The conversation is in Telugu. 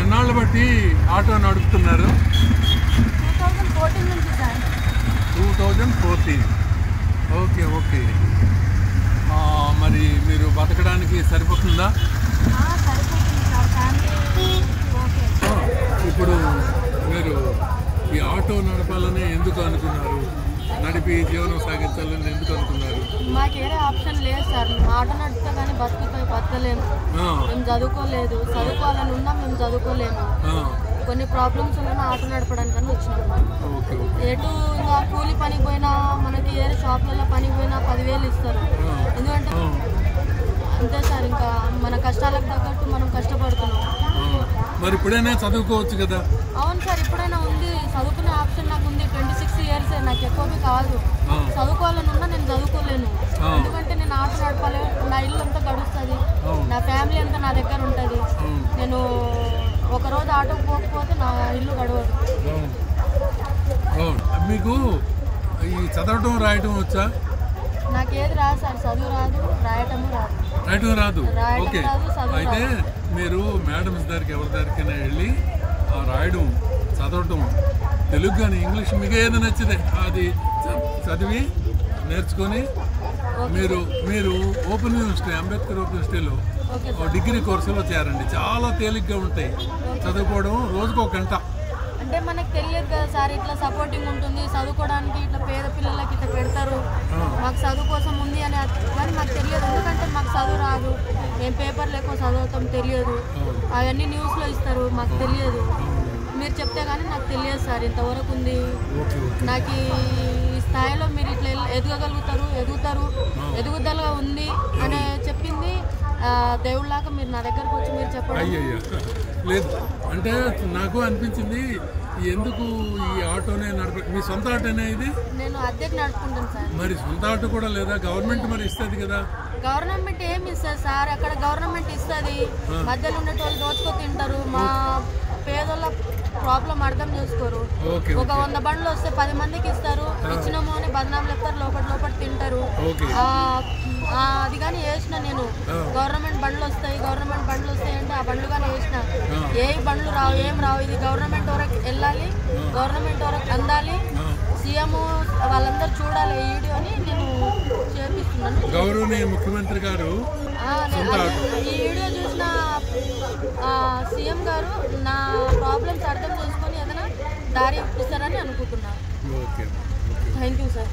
ఎన్నాళ్ళు బట్టి ఆటో నడుపుతున్నారు? 2014 నుంచి సార్. 2014. Okay okay. మరి మీరు బతకడానికి సరిపోతుందా? సరిపోతుంది సార్, ఫ్యామిలీ ఓకే. ఇప్పుడు మీరు ఈ ఆటో నడపాలని ఎందుకు అనుకున్నారు? నడిపి జీవనం సాగించాలని ఎందుకు అనుకున్నారు? మాకు ఏరే ఆప్షన్ లేదు సార్. ఆటో నడిపితే కానీ బతకలేము. మేము చదువుకోలేదు, చదువుకోవాలని ఉన్నా మేము చదువుకోలేము. కొన్ని ప్రాబ్లమ్స్ ఉన్నా ఆటో నడపడానికి వచ్చినాము. ఎటు ఇంకా కూలి పనికి పోయినా మనకి ఏరే షాప్లలో పనికి పోయినా 10,000 ఇస్తారు. ఎందుకంటే అంతే సార్, ఇంకా మన కష్టాలకు తగ్గట్టు మనం కష్టపడుతున్నాం. మరి ఇప్పుడైనా చదువుకోవచ్చు కదా? అవును సార్, ఇప్పుడైనా ఉంది, చదువుకునే ఆప్షన్ నాకు ఉంది. 26 years, నాకు ఎక్కువ కాదు. చదువుకోవాలని ఉన్నా నేను చదువుకోలేను. ఎందుకంటే నేను ఆటో నడపాలి, నా ఇల్లు అంతా గడుస్తుంది, నా ఫ్యామిలీ అంతా నా దగ్గర ఉంటుంది. నేను ఒకరోజు ఆటోకి పోకపోతే నా ఇల్లు గడవదు. మీకు ఈ చదవటం రాయటం వచ్చా? నాకేది రాదు సార్, చదువు రాదు, రాయటము రాదు. రాయటం రాదు. ఓకే, అయితే మీరు మేడమ్స్ దగ్గరికి ఎవరి దగ్గరికైనా వెళ్ళి రాయడం చదవటం తెలుగు కానీ ఇంగ్లీష్ మీకు ఏది నచ్చితే అది చదివి నేర్చుకొని మీరు ఓపెన్ యూనివర్సిటీ, అంబేద్కర్ ఓపెన్ యూనివర్సిటీలో డిగ్రీ కోర్సులో చేరండి. చాలా తేలిగ్గా ఉంటాయి చదువుకోవడం. రోజుకు 1 గంట. అంటే మనకు తెలియదు కదా సార్, ఇట్లా సపోర్టింగ్ ఉంటుంది చదువుకోవడానికి, ఇట్లా పేద పిల్లలకి ఇట్లా పెడతారు, మాకు చదువు కోసం ఉంది అని. కానీ మాకు తెలియదు, ఎందుకంటే మాకు చదువు రాదు. మేము పేపర్లు ఎక్కువ చదువుతాం, తెలియదు. అవన్నీ న్యూస్లో ఇస్తారు, మాకు తెలియదు. మీరు చెప్తే కానీ నాకు తెలియదు సార్, ఇంతవరకు ఉంది. నాకు ఈ స్థాయిలో మీరు ఇట్లా ఎదగగలుగుతారు, ఎదుగుదలగా ఉంది అని చెప్పింది దేవుళ్ళలాగా మీరు నా దగ్గరకు వచ్చి మీరు చెప్పండి. లేదు అంటే నాకు అనిపించింది, ఎందుకు ఈ ఆటోనే మీ సొంత ఆటోనే ఇది? నేను అద్దెకి నడుపుకుంటాను సార్. మరి సొంత ఆటో కూడా లేదా? గవర్నమెంట్ మరి ఇస్తుంది కదా? గవర్నమెంట్ ఏమి ఇస్తుంది సార్, అక్కడ గవర్నమెంట్ ఇస్తుంది, మధ్యలో ఉండేటోళ్ళు దోచుకో తింటారు. మా పేదోళ్ళ ప్రాబ్లం అర్థం చేసుకోరు. ఒక 100 బండ్లు వస్తే 10 మందికి ఇస్తారు, ఇచ్చినామో అని బదనాం చెప్తారు, లోపల తింటారు. అది కానీ వేసిన నేను గవర్నమెంట్ బండ్లు వస్తాయి అంటే ఆ బండ్లు కానీ వేసిన ఏ బండ్లు రావు, ఏం రావు. ఇది గవర్నమెంట్ వరకు వెళ్ళాలి, గవర్నమెంట్ వరకు అందాలి, సీఎం వాళ్ళందరూ చూడాలి ఈ వీడియోని నేను చేపిస్తున్నాను. గౌరవనీయ ముఖ్యమంత్రి గారు ఈ వీడియో చూసిన సీఎం గారు నా ప్రాబ్లమ్స్ అర్థం చేసుకొని ఏదైనా దారి ఇప్పిస్తారని అనుకుంటున్నాను. Thank you sir.